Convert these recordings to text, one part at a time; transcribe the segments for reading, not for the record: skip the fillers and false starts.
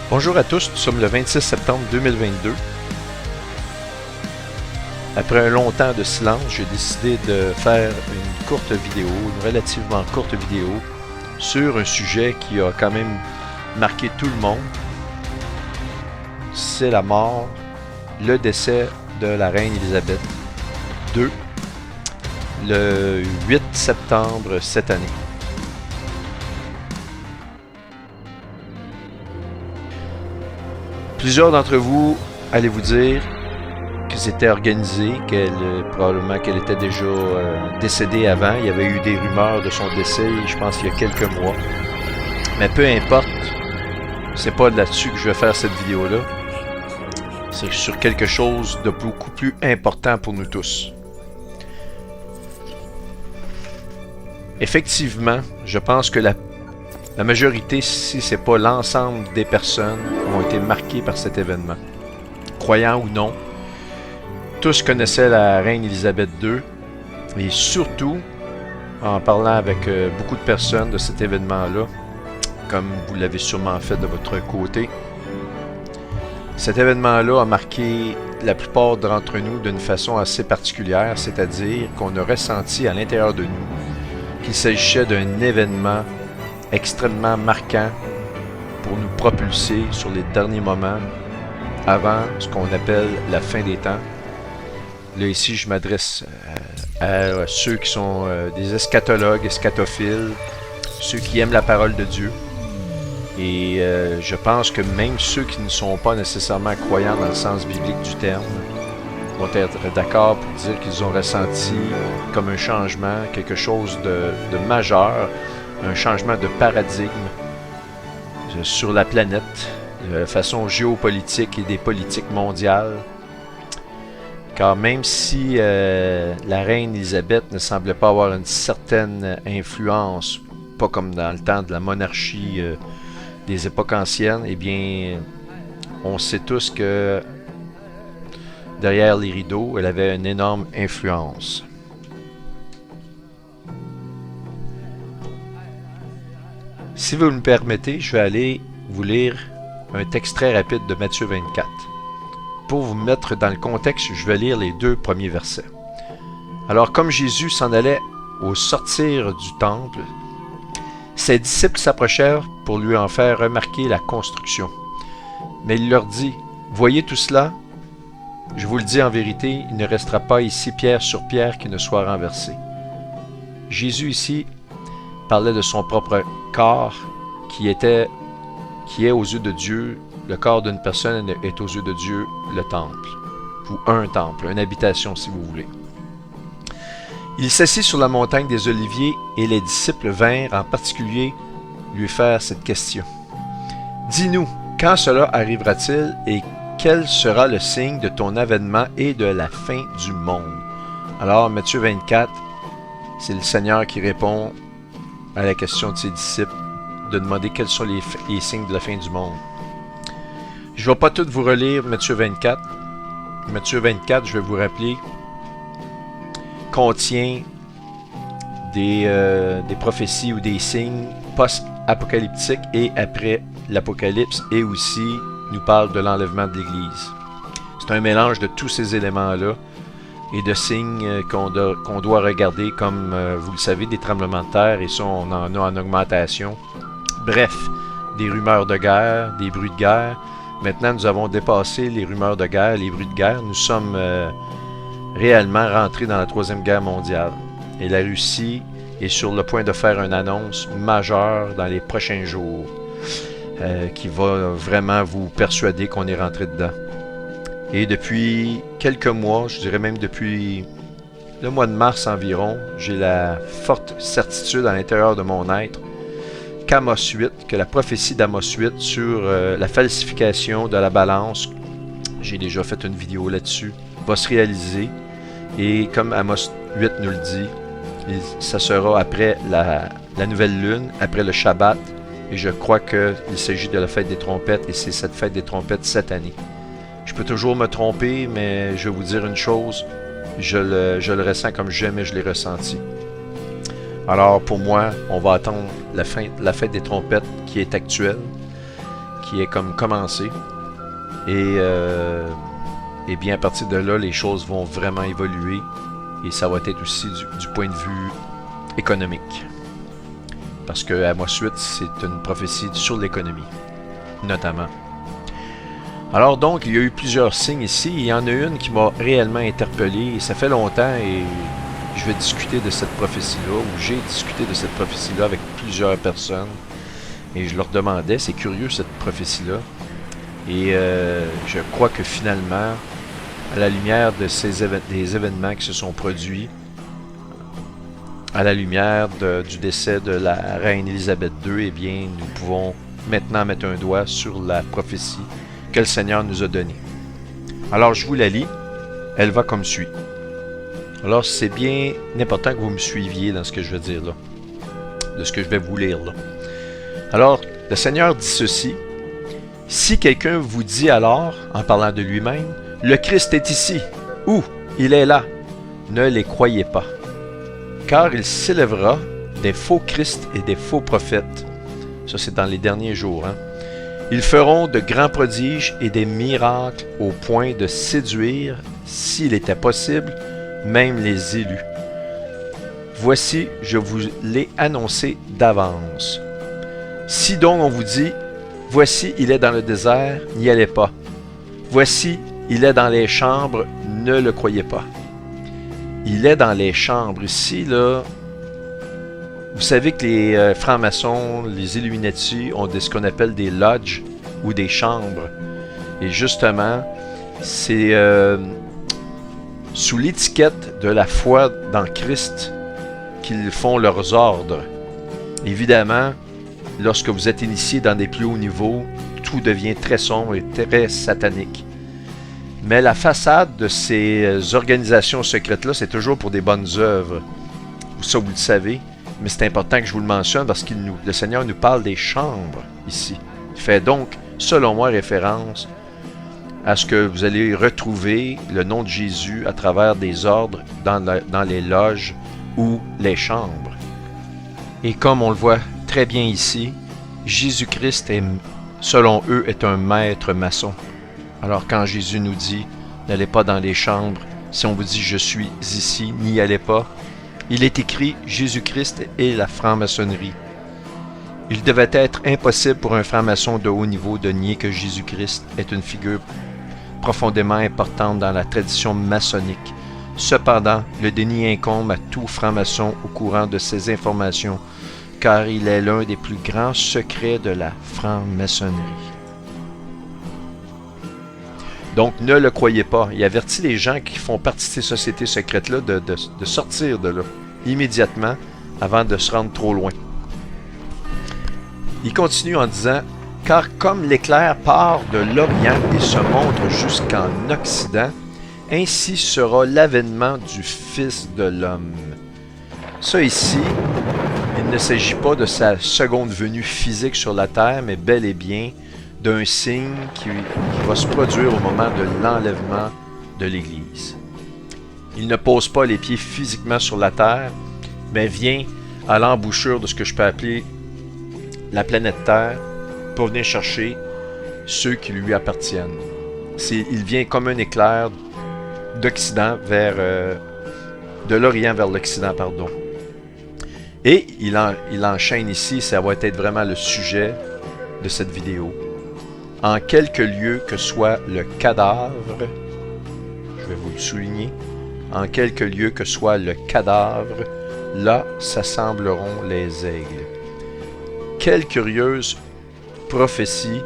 Bonjour à tous, nous sommes le 26 septembre 2022. Après un long temps de silence, j'ai décidé de faire une courte vidéo, une relativement courte vidéo, sur un sujet qui a quand même marqué tout le monde. C'est la mort, le décès de la reine Élisabeth II, le 8 septembre cette année. Plusieurs d'entre vous allez vous dire que c'était organisé, probablement qu'elle était déjà décédée avant. Il y avait eu des rumeurs de son décès, je pense, il y a quelques mois. Mais peu importe, c'est pas là-dessus que je vais faire cette vidéo-là. C'est sur quelque chose de beaucoup plus important pour nous tous. Effectivement, je pense que la majorité, si c'est pas l'ensemble des personnes, ont été marquées par cet événement. Croyants ou non, tous connaissaient la reine Élisabeth II et surtout, en parlant avec beaucoup de personnes de cet événement-là, comme vous l'avez sûrement fait de votre côté, cet événement-là a marqué la plupart d'entre nous d'une façon assez particulière, c'est-à-dire qu'on a ressenti à l'intérieur de nous qu'il s'agissait d'un événement extrêmement marquant pour nous propulser sur les derniers moments avant ce qu'on appelle la fin des temps. Là ici je m'adresse à ceux qui sont des eschatologues, eschatophiles, ceux qui aiment la parole de Dieu. Et je pense que même ceux qui ne sont pas nécessairement croyants dans le sens biblique du terme vont être d'accord pour dire qu'ils ont ressenti comme un changement, quelque chose de majeur, un changement de paradigme sur la planète, de façon géopolitique et des politiques mondiales. Car même si la reine Élisabeth ne semblait pas avoir une certaine influence, pas comme dans le temps de la monarchie des époques anciennes, eh bien, on sait tous que derrière les rideaux, elle avait une énorme influence. Si vous me permettez, je vais aller vous lire un texte très rapide de Matthieu 24. Pour vous mettre dans le contexte, je vais lire les 2 premiers versets. Alors, comme Jésus s'en allait au sortir du temple, ses disciples s'approchèrent pour lui en faire remarquer la construction. Mais il leur dit, « Voyez tout cela? Je vous le dis en vérité, il ne restera pas ici pierre sur pierre qui ne soit renversée. » Jésus ici parlait de son propre corps qui est aux yeux de Dieu. Le corps d'une personne est aux yeux de Dieu le temple, ou un temple, une habitation si vous voulez. Il s'assit sur la montagne des Oliviers et les disciples vinrent en particulier lui faire cette question. « Dis-nous, quand cela arrivera-t-il et quel sera le signe de ton avènement et de la fin du monde? » Alors, Matthieu 24, c'est le Seigneur qui répond à la question de ses disciples, de demander quels sont les signes de la fin du monde. Je ne vais pas tout vous relire Matthieu 24. Matthieu 24, je vais vous rappeler, contient des prophéties ou des signes post-apocalyptiques et après l'Apocalypse, et aussi nous parle de l'enlèvement de l'Église. C'est un mélange de tous ces éléments-là et de signes qu'on doit regarder, comme vous le savez, des tremblements de terre, et ça on en a en augmentation. Bref, des rumeurs de guerre, des bruits de guerre. Maintenant nous avons dépassé les rumeurs de guerre, les bruits de guerre. Nous sommes réellement rentrés dans la 3e guerre mondiale. Et la Russie est sur le point de faire une annonce majeure dans les prochains jours qui va vraiment vous persuader qu'on est rentré dedans. Et depuis quelques mois, je dirais même depuis le mois de mars environ, j'ai la forte certitude à l'intérieur de mon être qu'Amos 8, que la prophétie d'Amos 8 sur la falsification de la balance, j'ai déjà fait une vidéo là-dessus, va se réaliser. Et comme Amos 8 nous le dit, ça sera après la nouvelle lune, après le Shabbat, et je crois qu'il s'agit de la fête des trompettes, et c'est cette fête des trompettes cette année. Je peux toujours me tromper, mais je vais vous dire une chose, je le ressens comme jamais je l'ai ressenti. Alors pour moi, on va attendre la fête des trompettes qui est actuelle, qui est comme commencé. Et bien à partir de là, les choses vont vraiment évoluer. Et ça va être aussi du point de vue économique. Parce que Amos 8, c'est une prophétie sur l'économie, notamment. Alors donc, il y a eu plusieurs signes ici. Il y en a une qui m'a réellement interpellé. Et ça fait longtemps et je vais discuter de cette prophétie-là, ou j'ai discuté de cette prophétie-là avec plusieurs personnes. Et je leur demandais, c'est curieux cette prophétie-là. Et je crois que finalement, à la lumière de des événements qui se sont produits, à la lumière du décès de la reine Élisabeth II, eh bien, nous pouvons maintenant mettre un doigt sur la prophétie que le Seigneur nous a donnée. Alors, je vous la lis. Elle va comme suit. Alors, c'est bien important que vous me suiviez dans ce que je vais dire là, de ce que je vais vous lire là. Alors, le Seigneur dit ceci. Si quelqu'un vous dit alors, en parlant de lui-même, le Christ est ici, ou il est là, ne les croyez pas. Car il s'élèvera des faux Christ et des faux prophètes. Ça, c'est dans les derniers jours. Ils feront de grands prodiges et des miracles au point de séduire, s'il était possible, même les élus. Voici, je vous l'ai annoncé d'avance. Si donc on vous dit, voici, il est dans le désert, n'y allez pas. Voici, il est dans les chambres, ne le croyez pas. Il est dans les chambres. Ici, là, vous savez que les francs-maçons, les Illuminati ont ce qu'on appelle des lodges ou des chambres. Et justement, c'est sous l'étiquette de la foi dans Christ qu'ils font leurs ordres. Évidemment, lorsque vous êtes initié dans des plus hauts niveaux, tout devient très sombre et très satanique. Mais la façade de ces organisations secrètes-là, c'est toujours pour des bonnes œuvres. Ça, vous le savez, mais c'est important que je vous le mentionne parce que le Seigneur nous parle des chambres ici. Il fait donc, selon moi, référence à ce que vous allez retrouver le nom de Jésus à travers des ordres dans les loges ou les chambres. Et comme on le voit très bien ici, Jésus-Christ, selon eux, est un maître maçon. Alors quand Jésus nous dit « N'allez pas dans les chambres », si on vous dit « Je suis ici », n'y allez pas, il est écrit « Jésus-Christ et la franc-maçonnerie ». Il devait être impossible pour un franc-maçon de haut niveau de nier que Jésus-Christ est une figure profondément importante dans la tradition maçonnique. Cependant, le déni incombe à tout franc-maçon au courant de ces informations, car il est l'un des plus grands secrets de la franc-maçonnerie. Donc, ne le croyez pas. Il avertit les gens qui font partie de ces sociétés secrètes-là de sortir de là, immédiatement, avant de se rendre trop loin. Il continue en disant « Car comme l'éclair part de l'Orient et se montre jusqu'en Occident, ainsi sera l'avènement du Fils de l'homme. » Ça ici, il ne s'agit pas de sa seconde venue physique sur la terre, mais bel et bien d'un signe qui va se produire au moment de l'enlèvement de l'Église. Il ne pose pas les pieds physiquement sur la terre, mais vient à l'embouchure de ce que je peux appeler la planète Terre pour venir chercher ceux qui lui appartiennent. Il vient comme un éclair d'Occident vers de l'Orient vers l'Occident, pardon. Et il enchaîne ici, ça va être vraiment le sujet de cette vidéo. En quelque lieu que soit le cadavre, je vais vous le souligner, en quelque lieu que soit le cadavre, là s'assembleront les aigles. Quelle curieuse prophétie,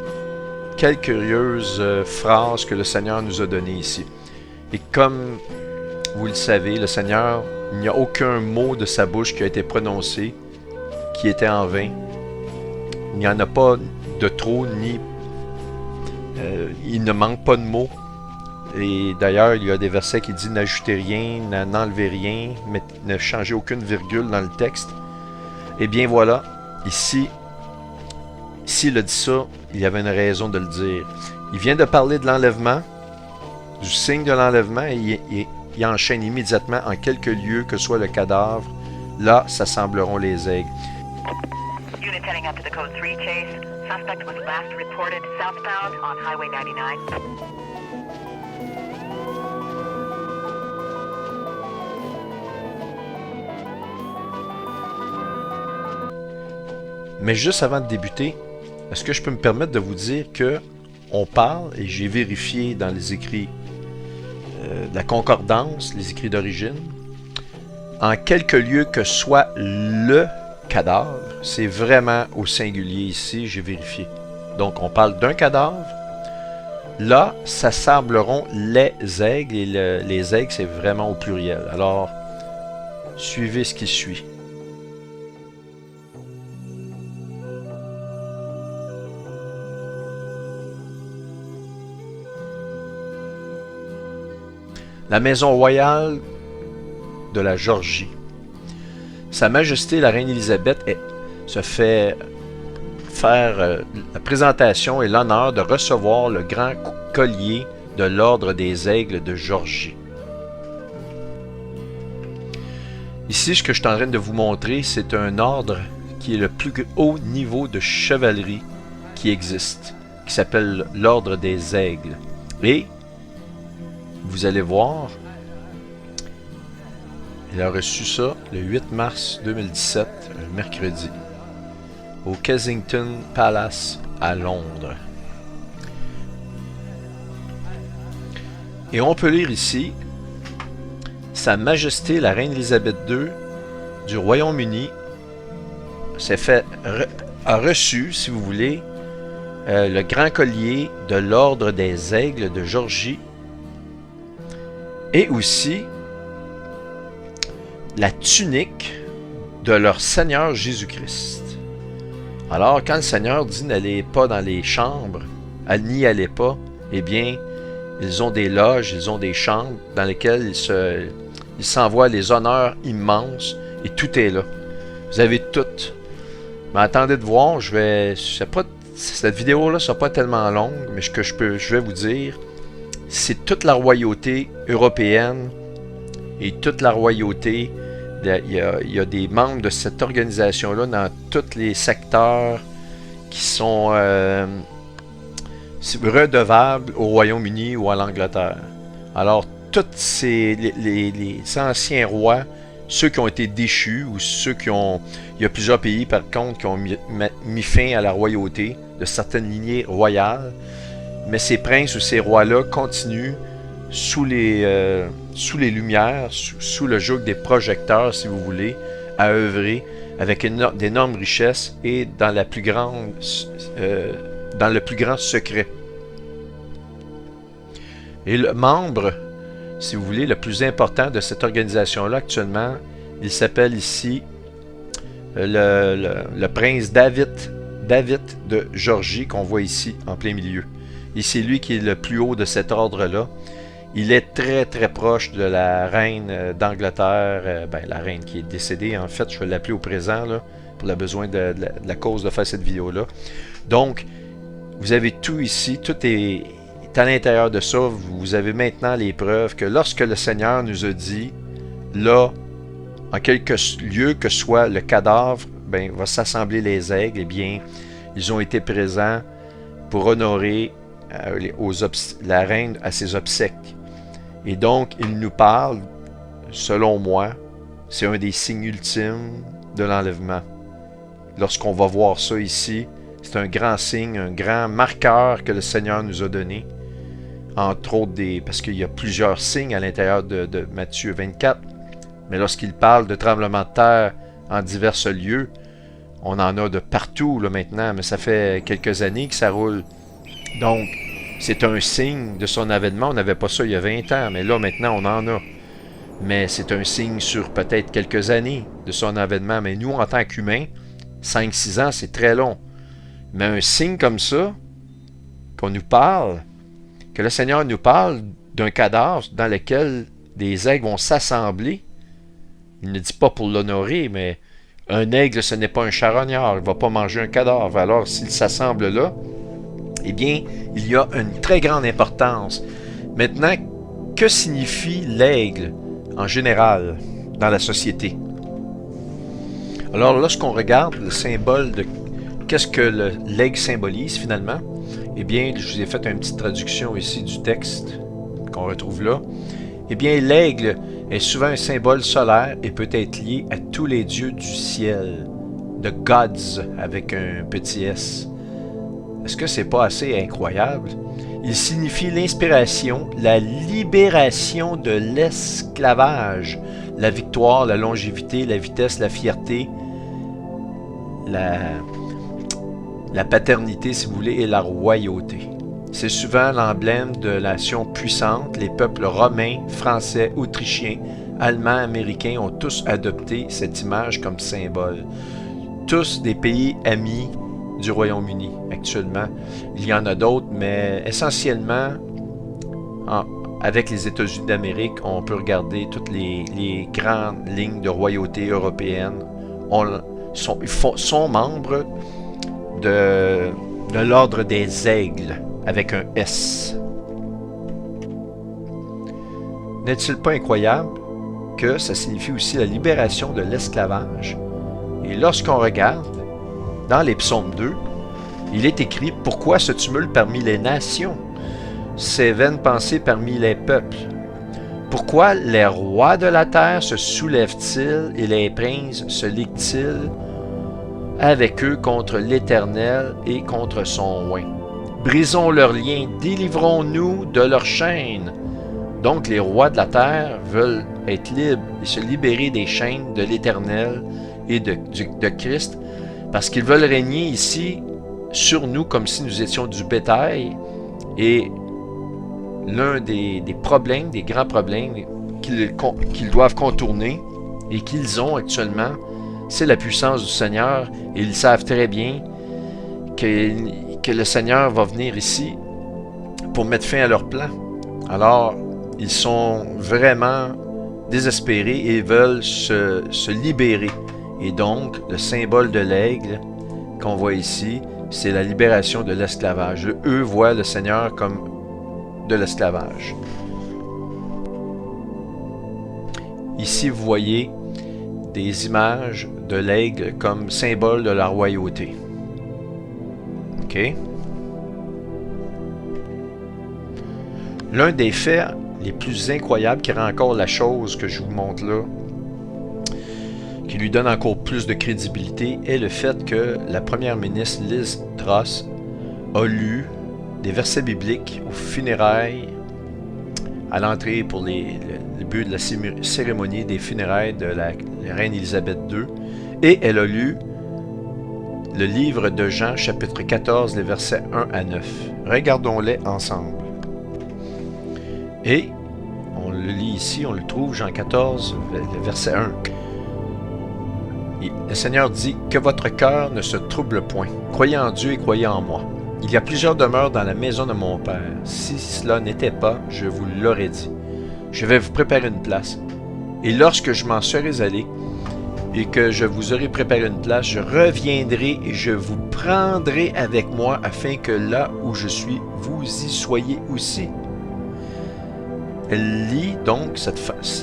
quelle curieuse phrase que le Seigneur nous a donnée ici. Et comme vous le savez, le Seigneur, il n'y a aucun mot de sa bouche qui a été prononcé qui était en vain. Il n'y en a pas de trop, ni il ne manque pas de mots. Et d'ailleurs, il y a des versets qui disent « N'ajoutez rien, n'enlevez rien, mais ne changez aucune virgule dans le texte. » Eh bien voilà, ici, s'il a dit ça, il y avait une raison de le dire. Il vient de parler de l'enlèvement, du signe de l'enlèvement, et il enchaîne immédiatement en quelque lieu que soit le cadavre. Là, s'assembleront les aigles. Unit heading up to the code 3 chase. Suspect was last reported southbound on Highway 99. Mais juste avant de débuter, est-ce que je peux me permettre de vous dire que on parle, et j'ai vérifié dans les écrits de la concordance, les écrits d'origine, en quelque lieu que soit le cadavre, c'est vraiment au singulier ici, j'ai vérifié. Donc on parle d'un cadavre. Là, ça sembleront les aigles, et les aigles, c'est vraiment au pluriel. Alors, suivez ce qui suit. La maison royale de la Géorgie. Sa Majesté la Reine Élisabeth se fait faire la présentation et l'honneur de recevoir le grand collier de l'Ordre des Aigles de Géorgie. Ici, ce que je suis en train de vous montrer, c'est un ordre qui est le plus haut niveau de chevalerie qui existe, qui s'appelle l'Ordre des Aigles. Et vous allez voir, il a reçu ça le 8 mars 2017, un mercredi, au Kensington Palace à Londres. Et on peut lire ici, Sa Majesté la Reine Élisabeth II du Royaume-Uni a reçu, si vous voulez, le grand collier de l'Ordre des Aigles de Géorgie et aussi la tunique de leur Seigneur Jésus-Christ. Alors, quand le Seigneur dit n'allez pas dans les chambres, n'y allez pas, eh bien, ils ont des loges, ils ont des chambres dans lesquelles ils s'envoient les honneurs immenses et tout est là. Vous avez tout. Mais attendez de voir, cette vidéo-là ne sera pas tellement longue, mais ce que je vais vous dire, c'est toute la royauté européenne et toute la royauté. Il y a des membres de cette organisation-là dans tous les secteurs qui sont redevables au Royaume-Uni ou à l'Angleterre. Alors, tous les anciens rois, ceux qui ont été déchus ou ceux qui ont... Il y a plusieurs pays, par contre, qui ont mis fin à la royauté de certaines lignées royales. Mais ces princes ou ces rois-là continuent sous les lumières, sous le joug des projecteurs, si vous voulez, à œuvrer avec d'énormes richesses et dans le plus grand secret. Et le membre, si vous voulez, le plus important de cette organisation-là actuellement, il s'appelle ici le prince David de Géorgie, qu'on voit ici en plein milieu. Et c'est lui qui est le plus haut de cet ordre-là. Il est très très proche de la reine d'Angleterre, la reine qui est décédée, en fait, je vais l'appeler au présent, là, pour le besoin de la cause de faire cette vidéo-là. Donc, vous avez tout ici, tout est à l'intérieur de ça. Vous avez maintenant les preuves que lorsque le Seigneur nous a dit, là, en quelque lieu que soit le cadavre, va s'assembler les aigles, eh bien, ils ont été présents pour honorer la reine à ses obsèques. Et donc, il nous parle, selon moi, c'est un des signes ultimes de l'enlèvement. Lorsqu'on va voir ça ici, c'est un grand signe, un grand marqueur que le Seigneur nous a donné. Entre autres, parce qu'il y a plusieurs signes à l'intérieur de Matthieu 24. Mais lorsqu'il parle de tremblements de terre en divers lieux, on en a de partout là, maintenant, mais ça fait quelques années que ça roule. Donc, c'est un signe de son avènement. On n'avait pas ça il y a 20 ans, mais là, maintenant, on en a. Mais c'est un signe sur peut-être quelques années de son avènement. Mais nous, en tant qu'humains, 5-6 ans, c'est très long. Mais un signe comme ça, qu'on nous parle, que le Seigneur nous parle d'un cadavre dans lequel des aigles vont s'assembler, il ne dit pas pour l'honorer, mais un aigle, ce n'est pas un charognard, il ne va pas manger un cadavre. Alors, s'il s'assemble là, eh bien, il y a une très grande importance. Maintenant, que signifie l'aigle en général dans la société? Alors, lorsqu'on regarde le symbole qu'est-ce que l'aigle symbolise finalement? Eh bien, je vous ai fait une petite traduction ici du texte qu'on retrouve là. Eh bien, l'aigle est souvent un symbole solaire et peut être lié à tous les dieux du ciel. The Gods avec un petit S. Est-ce que c'est pas assez incroyable? Il signifie l'inspiration, la libération de l'esclavage, la victoire, la longévité, la vitesse, la fierté, la paternité, si vous voulez, et la royauté. C'est souvent l'emblème de la nation puissante. Les peuples romains, français, autrichiens, allemands, américains ont tous adopté cette image comme symbole. Tous des pays amis du Royaume-Uni actuellement. Il y en a d'autres, mais essentiellement, avec les États-Unis d'Amérique, on peut regarder toutes les grandes lignes de royauté européenne. Sont membres de l'ordre des aigles, avec un S. N'est-il pas incroyable que ça signifie aussi la libération de l'esclavage? Et lorsqu'on regarde, dans les psaumes 2, il est écrit « Pourquoi ce tumulte parmi les nations? Ces vaines pensées parmi les peuples? Pourquoi les rois de la terre se soulèvent-ils et les princes se liguent-ils avec eux contre l'Éternel et contre son oint? Brisons leurs liens, délivrons-nous de leurs chaînes. » Donc les rois de la terre veulent être libres et se libérer des chaînes de l'Éternel et de Christ, parce qu'ils veulent régner ici sur nous comme si nous étions du bétail. Et l'un des problèmes, des grands problèmes qu'ils doivent contourner et qu'ils ont actuellement, c'est la puissance du Seigneur. Et ils savent très bien que le Seigneur va venir ici pour mettre fin à leur plan. Alors, ils sont vraiment désespérés et veulent se libérer. Et donc, le symbole de l'aigle qu'on voit ici, c'est la libération de l'esclavage. Eux voient le Seigneur comme de l'esclavage. Ici, vous voyez des images de l'aigle comme symbole de la royauté. OK? L'un des faits les plus incroyables qui rend encore la chose que je vous montre là, qui lui donne encore plus de crédibilité, est le fait que la première ministre Liz Truss a lu des versets bibliques aux funérailles à l'entrée pour le but de la cérémonie des funérailles de la reine Élisabeth II, et elle a lu le livre de Jean, chapitre 14, les versets 1 à 9. Regardons-les ensemble. Et on le lit ici, on le trouve, Jean 14, le verset 1. Le Seigneur dit « Que votre cœur ne se trouble point. Croyez en Dieu et croyez en moi. Il y a plusieurs demeures dans la maison de mon Père. Si cela n'était pas, je vous l'aurais dit. Je vais vous préparer une place. Et lorsque je m'en serai allé, et que je vous aurai préparé une place, je reviendrai et je vous prendrai avec moi, afin que là où je suis, vous y soyez aussi. » Elle lit donc,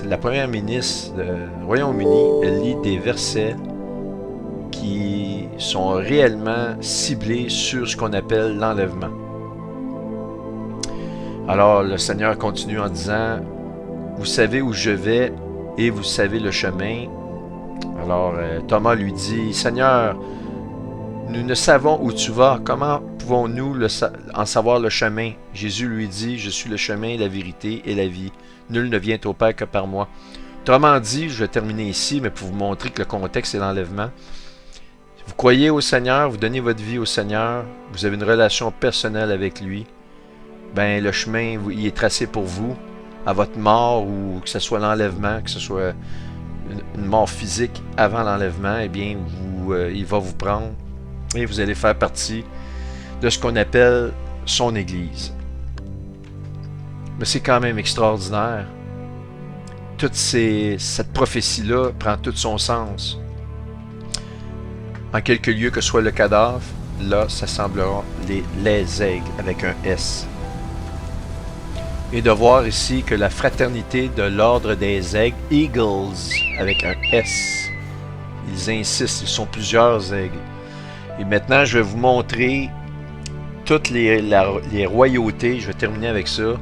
la première ministre du Royaume-Uni, elle lit des versets qui sont réellement ciblés sur ce qu'on appelle l'enlèvement. Alors le Seigneur continue en disant « Vous savez où je vais et vous savez le chemin. » Alors Thomas lui dit « Seigneur, nous ne savons où tu vas. Comment pouvons-nous en savoir le chemin? » Jésus lui dit « Je suis le chemin, la vérité et la vie. Nul ne vient au Père que par moi. » Autrement dit, je vais terminer ici, mais pour vous montrer que le contexte est l'enlèvement. Vous croyez au Seigneur, vous donnez votre vie au Seigneur, vous avez une relation personnelle avec lui, ben le chemin il est tracé pour vous, à votre mort, ou que ce soit l'enlèvement, que ce soit une mort physique avant l'enlèvement, eh bien il va vous prendre et vous allez faire partie de ce qu'on appelle son Église. Mais c'est quand même extraordinaire. Cette prophétie-là prend tout son sens. En quelques lieux que soit le cadavre, là, ça semblera les aigles avec un S. Et de voir ici que la fraternité de l'ordre des aigles, Eagles, avec un S, ils insistent, ils sont plusieurs aigles. Et maintenant, je vais vous montrer toutes les royautés. Je vais terminer avec ça.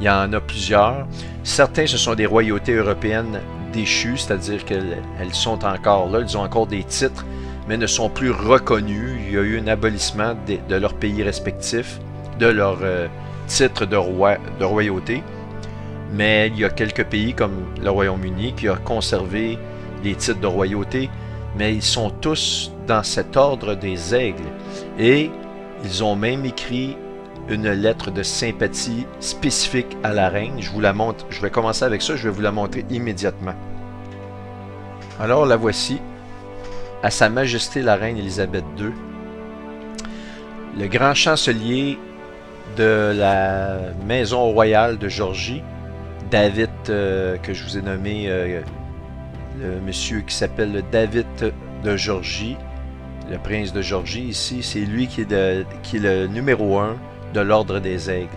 Il y en a plusieurs. Certains, ce sont des royautés européennes déchues, c'est-à-dire qu'elles sont encore là, elles ont encore des titres, mais ne sont plus reconnues. Il y a eu un abolissement de leurs pays respectifs, de leur titre de royauté. Mais il y a quelques pays comme le Royaume-Uni qui a conservé les titres de royauté, mais ils sont tous dans cet ordre des aigles. Et ils ont même écrit une lettre de sympathie spécifique à la reine. Je vous la montre. Je vais commencer avec ça. Je vais vous la montrer immédiatement. Alors la voici. À Sa Majesté la Reine Élisabeth II. Le grand chancelier de la Maison Royale de Georgie, David, que je vous ai nommé, le monsieur qui s'appelle David de Georgie, le prince de Georgie ici, c'est lui qui est le numéro 1 de l'ordre des aigles.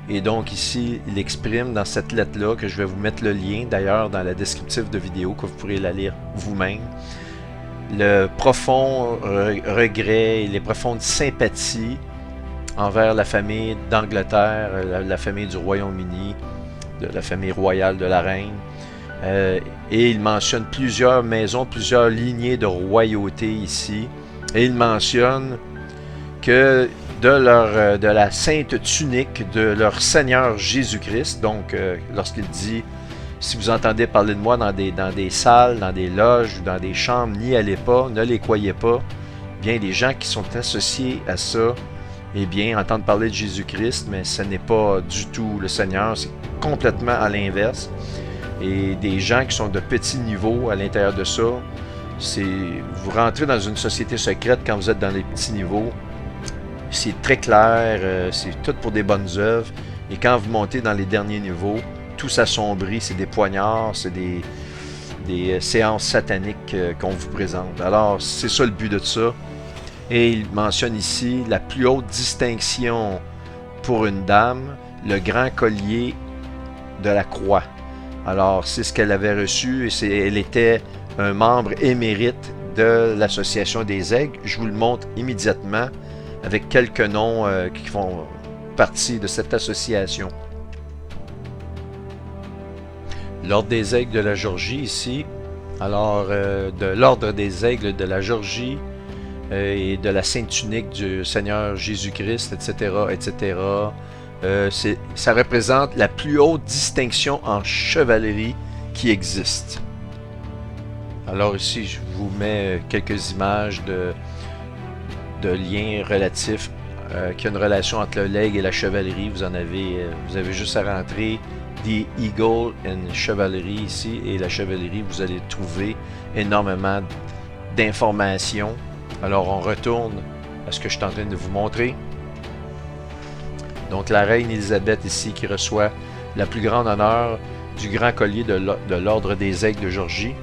Et donc ici, il exprime dans cette lettre-là, que je vais vous mettre le lien d'ailleurs dans la descriptive de vidéo, que vous pourrez la lire vous-même, le profond regret et les profondes sympathies envers la famille d'Angleterre, la famille du Royaume-Uni, de la famille royale de la reine. Et il mentionne plusieurs maisons, plusieurs lignées de royauté ici. Et il mentionne que de la sainte tunique de leur Seigneur Jésus-Christ, donc lorsqu'il dit « Si vous entendez parler de moi dans des salles, dans des loges, dans des chambres, n'y allez pas, ne les croyez pas. » Bien, les gens qui sont associés à ça, eh bien, entendent parler de Jésus-Christ, mais ce n'est pas du tout le Seigneur, c'est complètement à l'inverse. Et des gens qui sont de petits niveaux à l'intérieur de ça, vous rentrez dans une société secrète quand vous êtes dans les petits niveaux. C'est très clair, c'est tout pour des bonnes œuvres. Et quand vous montez dans les derniers niveaux, tout s'assombrit, c'est des poignards, c'est des séances sataniques qu'on vous présente. Alors, c'est ça le but de ça. Et il mentionne ici la plus haute distinction pour une dame, le grand collier de la croix. Alors, c'est ce qu'elle avait reçu et elle était un membre émérite de l'Association des aigles. Je vous le montre immédiatement avec quelques noms qui font partie de cette association. L'Ordre des aigles de la Georgie ici. Alors, de l'Ordre des aigles de la Georgie et de la Sainte Tunique du Seigneur Jésus-Christ, etc., etc., ça représente la plus haute distinction en chevalerie qui existe. Alors ici, je vous mets quelques images de liens relatifs qui ont une relation entre l'aigle et la chevalerie. Vous avez juste à rentrer The Eagle and Chevalerie ici, et la chevalerie, vous allez trouver énormément d'informations. Alors on retourne à ce que je suis en train de vous montrer. Donc la reine Élisabeth ici qui reçoit la plus grande honneur du grand collier de l'ordre des aigles de Georgie.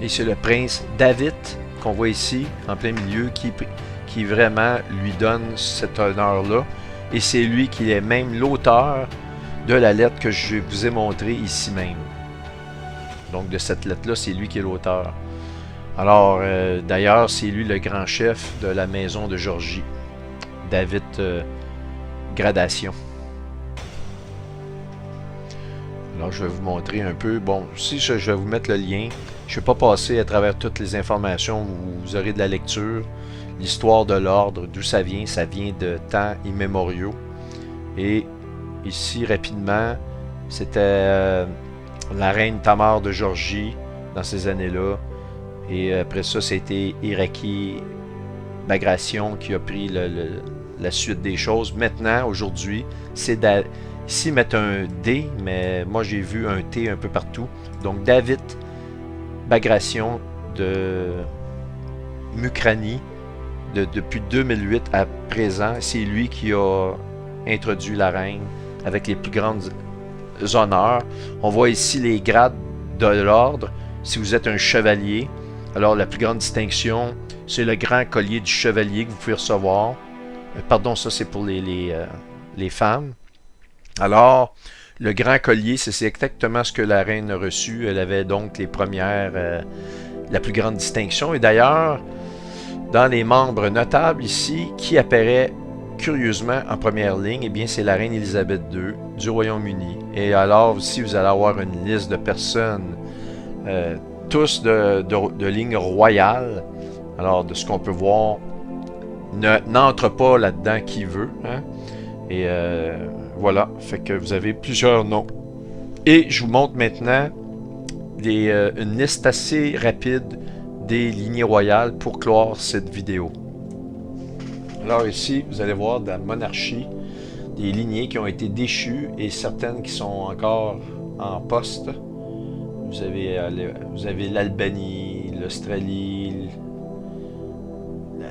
Et c'est le prince David qu'on voit ici en plein milieu qui vraiment lui donne cet honneur-là. Et c'est lui qui est même l'auteur de la lettre que je vous ai montrée ici même. Donc de cette lettre-là, c'est lui qui est l'auteur. Alors d'ailleurs, c'est lui le grand chef de la maison de Georgie. David Gradation. Alors je vais vous montrer un peu. Bon, si je vais vous mettre le lien. Je ne vais pas passer à travers toutes les informations. Vous aurez de la lecture. L'histoire de l'ordre, d'où ça vient de temps immémoriaux. Et ici, rapidement, c'était la reine Tamar de Georgie dans ces années-là. Et après ça, c'était Iraki Bagration qui a pris la suite des choses. Maintenant, aujourd'hui, c'est ici, ils mettent un D, mais moi, j'ai vu un T un peu partout. Donc, David Bagration de Mukrani, depuis 2008 à présent, c'est lui qui a introduit la reine avec les plus grands honneurs. On voit ici les grades de l'ordre. Si vous êtes un chevalier, alors la plus grande distinction, c'est le grand collier du chevalier que vous pouvez recevoir. Pardon, ça c'est pour les femmes. Alors, le grand collier, c'est exactement ce que la reine a reçu. Elle avait donc les premières, la plus grande distinction. Et d'ailleurs, Dans les membres notables ici, qui apparaît curieusement en première ligne, eh bien c'est la reine Élisabeth II du Royaume-Uni. Et alors aussi, vous allez avoir une liste de personnes, tous de ligne royale. Alors, de ce qu'on peut voir, n'entre pas là-dedans qui veut. Hein? Et voilà, fait que vous avez plusieurs noms. Et je vous montre maintenant une liste assez rapide des lignées royales pour clore cette vidéo. Alors ici, vous allez voir de la monarchie, des lignées qui ont été déchues et certaines qui sont encore en poste. Vous avez l'Albanie, l'Australie,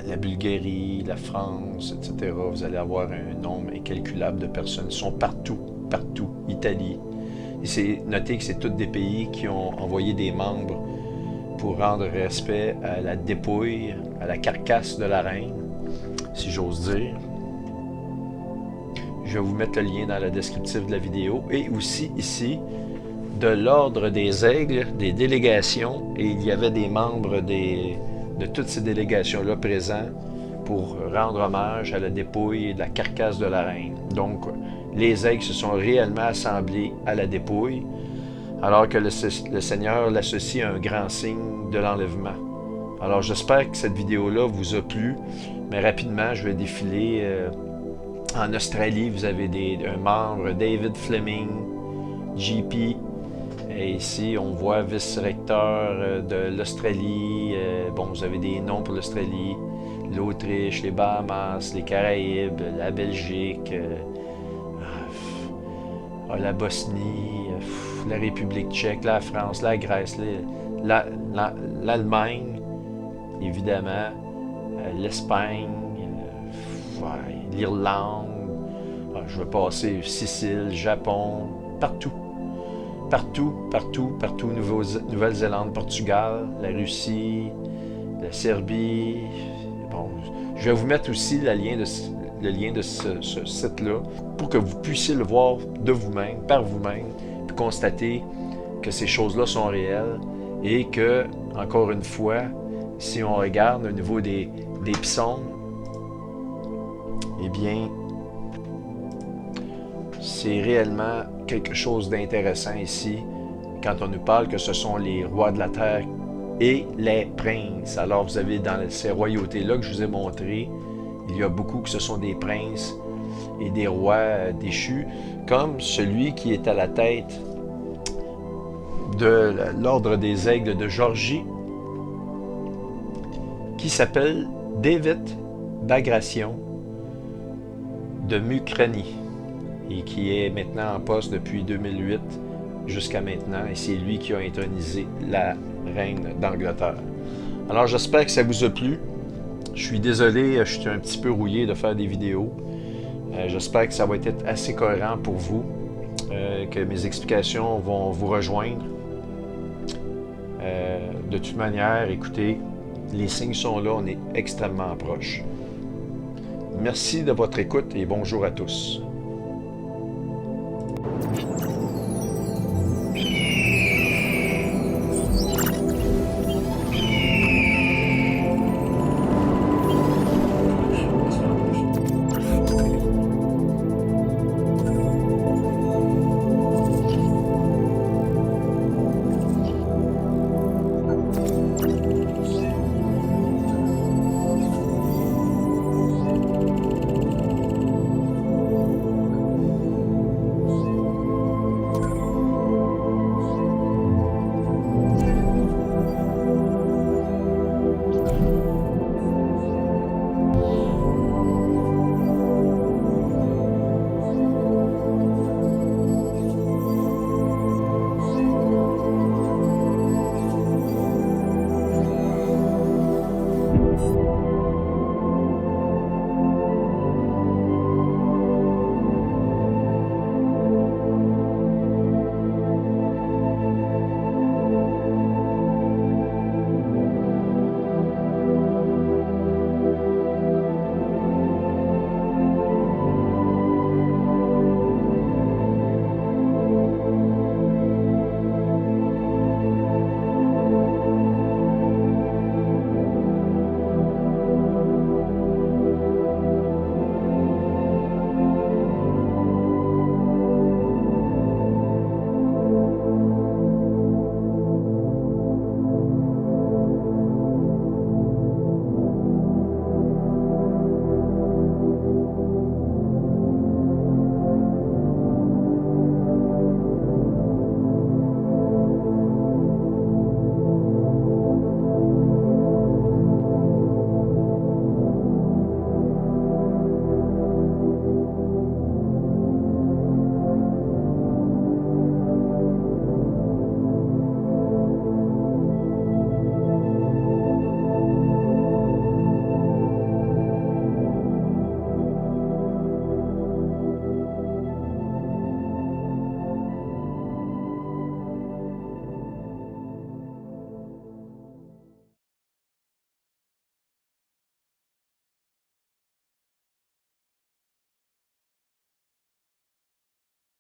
la Bulgarie, la France, etc. Vous allez avoir un nombre incalculable de personnes. Ils sont partout, partout. Italie. Et c'est noté que c'est tous des pays qui ont envoyé des membres pour rendre respect à la dépouille, à la carcasse de la reine, si j'ose dire. Je vais vous mettre le lien dans le descriptif de la vidéo. Et aussi ici, de l'ordre des aigles, des délégations, et il y avait des membres de toutes ces délégations-là présents pour rendre hommage à la dépouille et de la carcasse de la reine. Donc, les aigles se sont réellement assemblés à la dépouille, alors que le Seigneur l'associe à un grand signe de l'enlèvement. Alors, j'espère que cette vidéo-là vous a plu, mais rapidement, je vais défiler. En Australie, vous avez un membre, David Fleming, GP. Et ici, on voit vice-recteur de l'Australie. Bon, vous avez des noms pour l'Australie, l'Autriche, les Bahamas, les Caraïbes, la Belgique, la Bosnie, la République tchèque, la France, la Grèce, l'Allemagne, évidemment, l'Espagne, l'Irlande, je vais passer Sicile, Japon, partout. Partout, Nouvelle-Zélande, Portugal, la Russie, la Serbie. Bon, je vais vous mettre aussi le lien de ce site-là pour que vous puissiez le voir de vous-même, par vous-même, puis constater que ces choses-là sont réelles et que, encore une fois, si on regarde au niveau des psaumes, eh bien, c'est réellement quelque chose d'intéressant ici quand on nous parle que ce sont les rois de la terre et les princes. Alors vous avez dans ces royautés-là que je vous ai montré, il y a beaucoup que ce sont des princes et des rois déchus, comme celui qui est à la tête de l'ordre des aigles de Géorgie, qui s'appelle David Bagration de Mukrani, et qui est maintenant en poste depuis 2008 jusqu'à maintenant, et c'est lui qui a intronisé la reine d'Angleterre. Alors j'espère que ça vous a plu. Je suis désolé, je suis un petit peu rouillé de faire des vidéos. J'espère que ça va être assez cohérent pour vous, que mes explications vont vous rejoindre. De toute manière, écoutez, les signes sont là, on est extrêmement proche. Merci de votre écoute et bonjour à tous.